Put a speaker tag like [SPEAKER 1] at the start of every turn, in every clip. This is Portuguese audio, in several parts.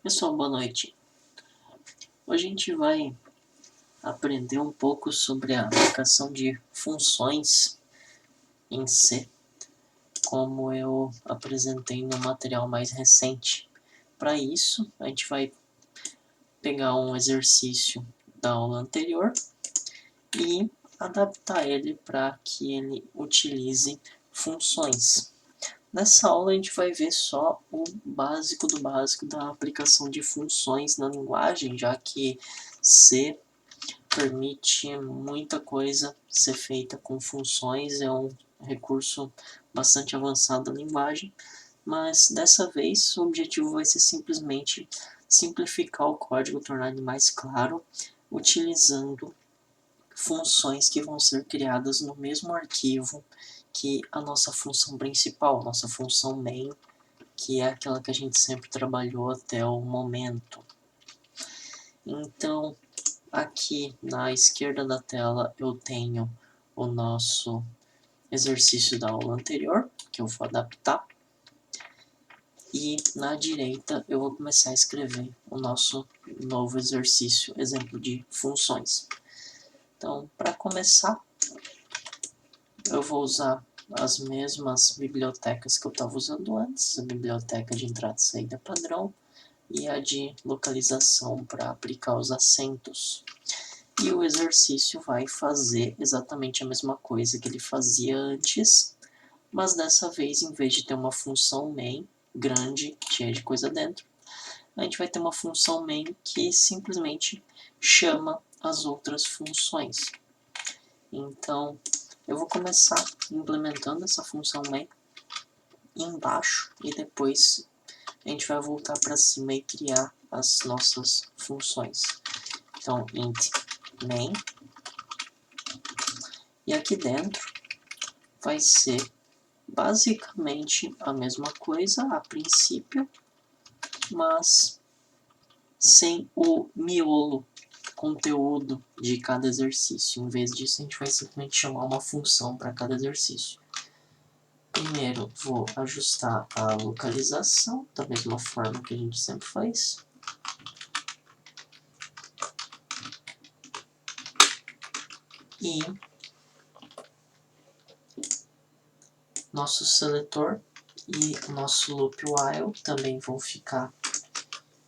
[SPEAKER 1] Pessoal, boa noite. Hoje a gente vai aprender um pouco sobre a aplicação de funções em C, como eu apresentei no material mais recente. Para isso, a gente vai pegar um exercício da aula anterior e adaptar ele para que ele utilize funções. Nessa aula a gente vai ver só o básico do básico da aplicação de funções na linguagem, já que C permite muita coisa ser feita com funções, é um recurso bastante avançado da linguagem, mas dessa vez o objetivo vai ser simplesmente simplificar o código, tornar ele mais claro, utilizando funções que vão ser criadas no mesmo arquivo que a nossa função principal, nossa função main, que é aquela que a gente sempre trabalhou até o momento. Então, aqui na esquerda da tela eu tenho o nosso exercício da aula anterior, que eu vou adaptar. E na direita eu vou começar a escrever o nosso novo exercício, exemplo de funções. Então, para começar, eu vou usar as mesmas bibliotecas que eu estava usando antes, a biblioteca de entrada e saída padrão e a de localização para aplicar os acentos. E o exercício vai fazer exatamente a mesma coisa que ele fazia antes, mas dessa vez, em vez de ter uma função main grande, cheia de coisa dentro, a gente vai ter uma função main que simplesmente chama as outras funções. Então, eu vou começar implementando essa função main embaixo e depois a gente vai voltar para cima e criar as nossas funções. Então, int main, e aqui dentro vai ser basicamente a mesma coisa a princípio, mas sem o miolo, conteúdo de cada exercício. Em vez disso, a gente vai simplesmente chamar uma função para cada exercício. Primeiro, vou ajustar a localização, da mesma forma que a gente sempre faz. E nosso seletor e nosso loop while também vão ficar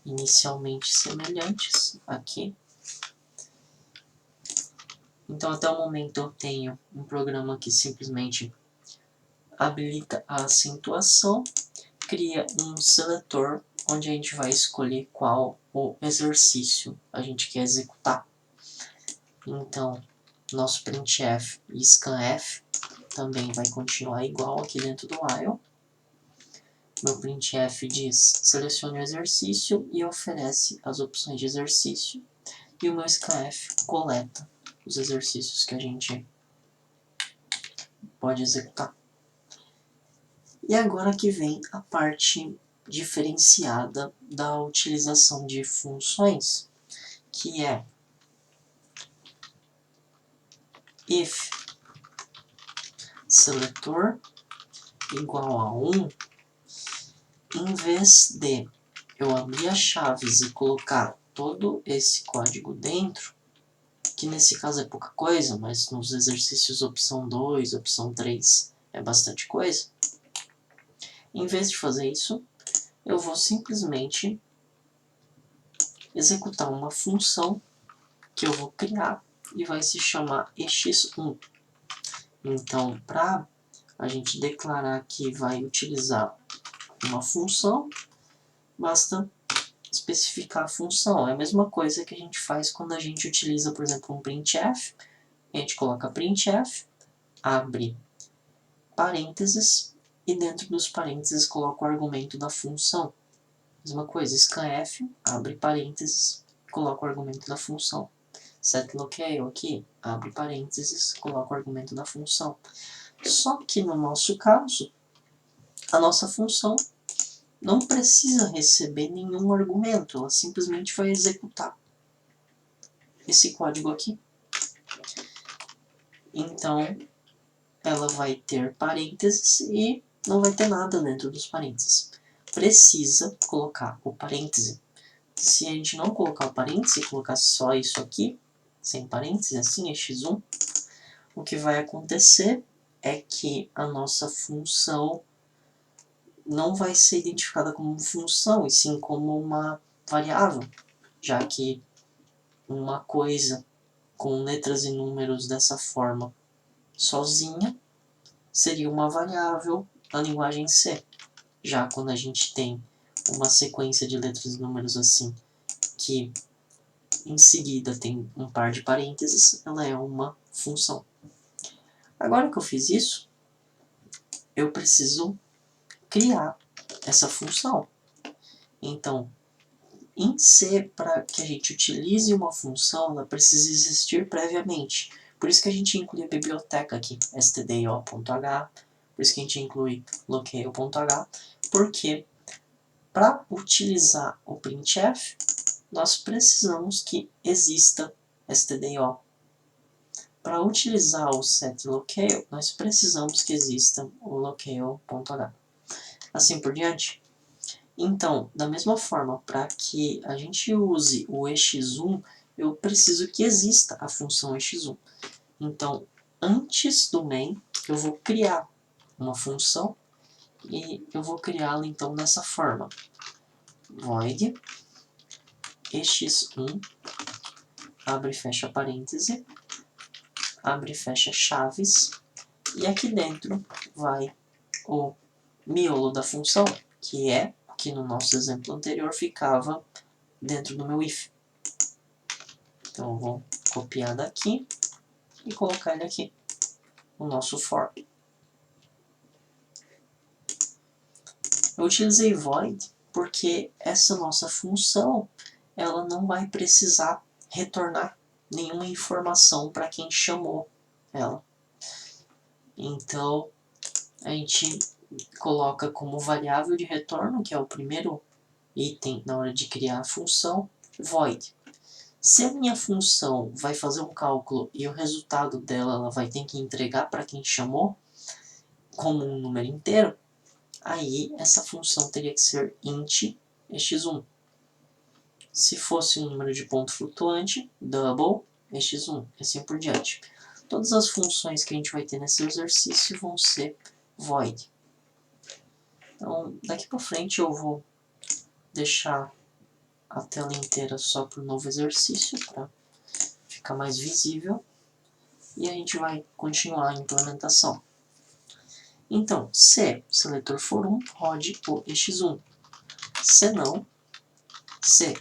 [SPEAKER 1] inicialmente semelhantes aqui. Então, até o momento eu tenho um programa que simplesmente habilita a acentuação, cria um seletor onde a gente vai escolher qual o exercício a gente quer executar. Então, nosso printf e scanf também vai continuar igual aqui dentro do while. Meu printf diz selecione o exercício e oferece as opções de exercício. E o meu scanf coleta os exercícios que a gente pode executar. E agora que vem a parte diferenciada da utilização de funções, que é if seletor igual a 1, em vez de eu abrir as chaves e colocar todo esse código dentro, que nesse caso é pouca coisa, mas nos exercícios opção 2, opção 3 é bastante coisa, em vez de fazer isso, eu vou simplesmente executar uma função que eu vou criar e vai se chamar ex1. Então, para a gente declarar que vai utilizar uma função, basta especificar a função. É a mesma coisa que a gente faz quando a gente utiliza, por exemplo, um printf. A gente coloca printf, abre parênteses e dentro dos parênteses coloca o argumento da função. Mesma coisa, scanf, abre parênteses, coloca o argumento da função. setLocale aqui, abre parênteses, coloca o argumento da função. Só que no nosso caso, a nossa função não precisa receber nenhum argumento, ela simplesmente vai executar esse código aqui. Então, ela vai ter parênteses e não vai ter nada dentro dos parênteses. Precisa colocar o parêntese. se a gente não colocar o parêntese e colocar só isso aqui, sem parêntese, assim, é x1, o que vai acontecer é que a nossa função não vai ser identificada como função, e sim como uma variável, já que uma coisa com letras e números dessa forma sozinha seria uma variável na linguagem C. Já quando a gente tem uma sequência de letras e números assim, que em seguida tem um par de parênteses, ela é uma função. Agora que eu fiz isso, eu preciso criar essa função. Então, em C, para que a gente utilize uma função, ela precisa existir previamente. Por isso que a gente inclui a biblioteca aqui, stdio.h, por isso que a gente inclui locale.h, porque para utilizar o printf, nós precisamos que exista stdio. Para utilizar o setLocale, nós precisamos que exista o locale.h. Assim por diante. Então, da mesma forma, para que a gente use o ex1, eu preciso que exista a função ex1. Então, antes do main, eu vou criar uma função e eu vou criá-la então dessa forma. Void ex1, abre e fecha parêntese, abre e fecha chaves, e aqui dentro vai o miolo da função, que é, que no nosso exemplo anterior ficava dentro do meu if. Então eu vou copiar daqui e colocar ele aqui, o nosso for. Eu utilizei void porque essa nossa função ela não vai precisar retornar nenhuma informação para quem chamou ela. Então a gente coloca como variável de retorno, que é o primeiro item na hora de criar a função, void. Se a minha função vai fazer um cálculo e o resultado dela ela vai ter que entregar para quem chamou como um número inteiro, aí essa função teria que ser int x1. Se fosse um número de ponto flutuante, double x1, e assim por diante. Todas as funções que a gente vai ter nesse exercício vão ser void. Então, daqui para frente eu vou deixar a tela inteira só para o novo exercício, para ficar mais visível, e a gente vai continuar a implementação. Então, se seletor for 1, rode o ex1. Se não, se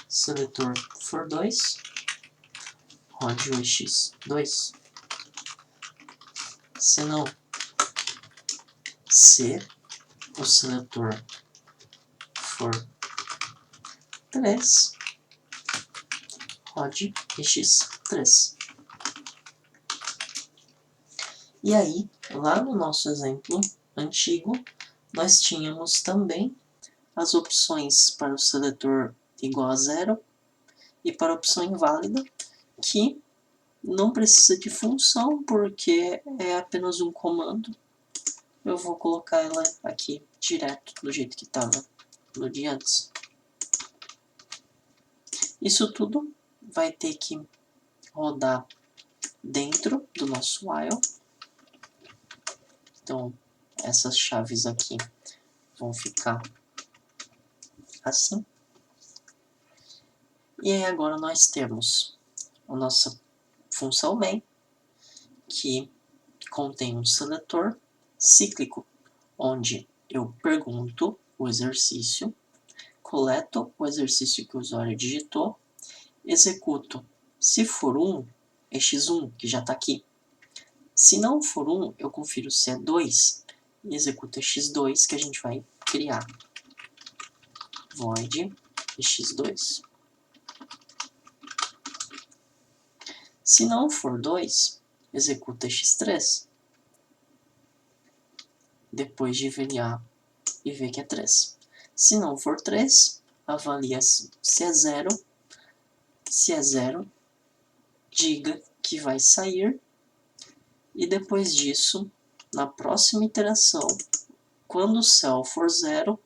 [SPEAKER 1] seletor for 2, rode o ex2. Se não, se o seletor for 3, rode ex3. E aí, lá no nosso exemplo antigo, nós tínhamos também as opções para o seletor igual a 0 e para a opção inválida, que não precisa de função, porque é apenas um comando. Eu vou colocar ela aqui direto, do jeito que estava no dia antes. Isso tudo vai ter que rodar dentro do nosso while. Então, essas chaves aqui vão ficar assim. E aí agora nós temos a nossa função main, que contém um seletor cíclico, onde eu pergunto o exercício, coleto o exercício que o usuário digitou, executo. Se for 1, é x1, que já está aqui. Se não for 1, eu confiro se é 2 e executo x2, que a gente vai criar. Void x2. Se não for 2, executa x3. Depois de avaliar e ver que é 3. Se não for 3, avalia se é 0. Se é 0, diga que vai sair. E depois disso, na próxima iteração, quando o cell for 0,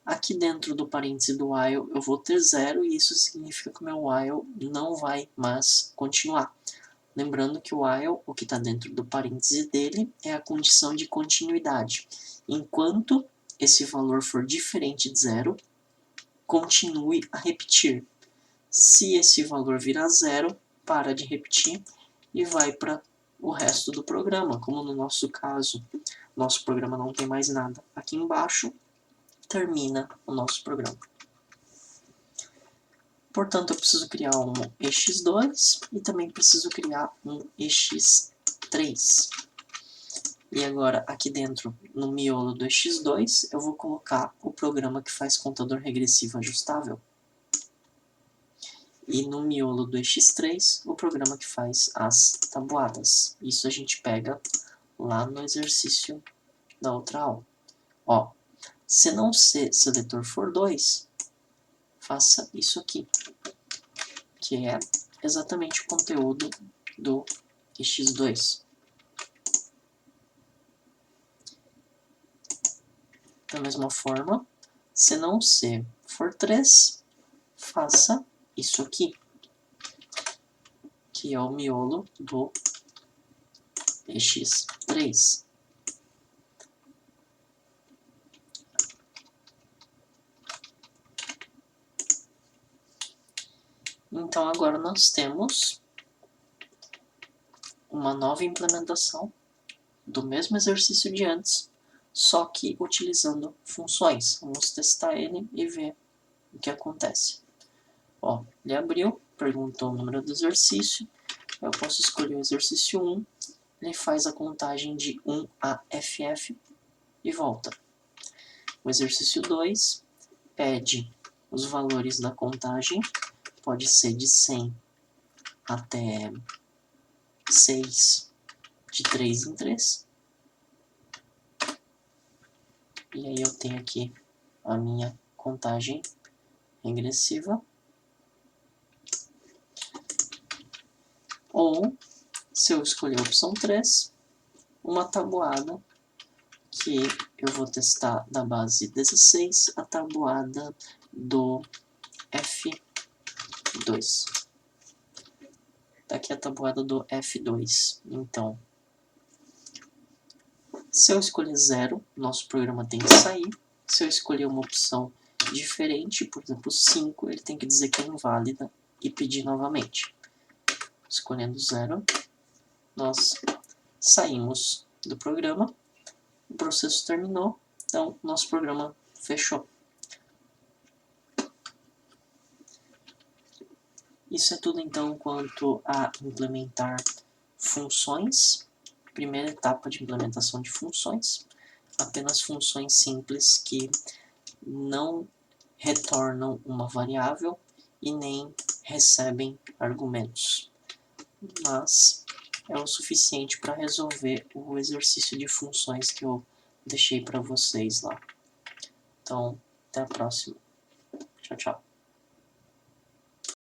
[SPEAKER 1] Aqui dentro do parêntese do while eu vou ter 0 e isso significa que o meu while não vai mais continuar. Lembrando que o while, o que está dentro do parêntese dele, é a condição de continuidade. Enquanto esse valor for diferente de 0, continue a repetir. Se esse valor virar 0, para de repetir e vai para o resto do programa, como no nosso caso. Nosso programa não tem mais nada. Aqui embaixo termina o nosso programa. Portanto, eu preciso criar um EX2 e também preciso criar um EX3. E agora, aqui dentro, no miolo do EX2, eu vou colocar o programa que faz contador regressivo ajustável. E no miolo do EX3, o programa que faz as tabuadas. Isso a gente pega lá no exercício da outra aula. Ó, se não C seletor for 2, faça isso aqui, que é exatamente o conteúdo do EX2. Da mesma forma, se não C for 3, faça isso aqui, que é o miolo do EX3. Então agora nós temos uma nova implementação do mesmo exercício de antes, só que utilizando funções. Vamos testar ele e ver o que acontece. Ó, ele abriu, perguntou o número do exercício, eu posso escolher o exercício 1, ele faz a contagem de 1 a FF e volta. O exercício 2 pede os valores da contagem, pode ser de 100 até 6, de 3 em 3. E aí eu tenho aqui a minha contagem regressiva. Ou, se eu escolher a opção 3, uma tabuada que eu vou testar da base 16 a tabuada do F2. Daqui a tabuada do F2. Então, se eu escolher 0, nosso programa tem que sair. Se eu escolher uma opção diferente, por exemplo 5, ele tem que dizer que é inválida e pedir novamente. Escolhendo 0, nós saímos do programa, o processo terminou, então nosso programa fechou. Isso é tudo então quanto a implementar funções. Primeira etapa de implementação de funções, apenas funções simples que não retornam uma variável e nem recebem argumentos. Mas é o suficiente para resolver o exercício de funções que eu deixei para vocês lá. Então, até a próxima. Tchau, tchau.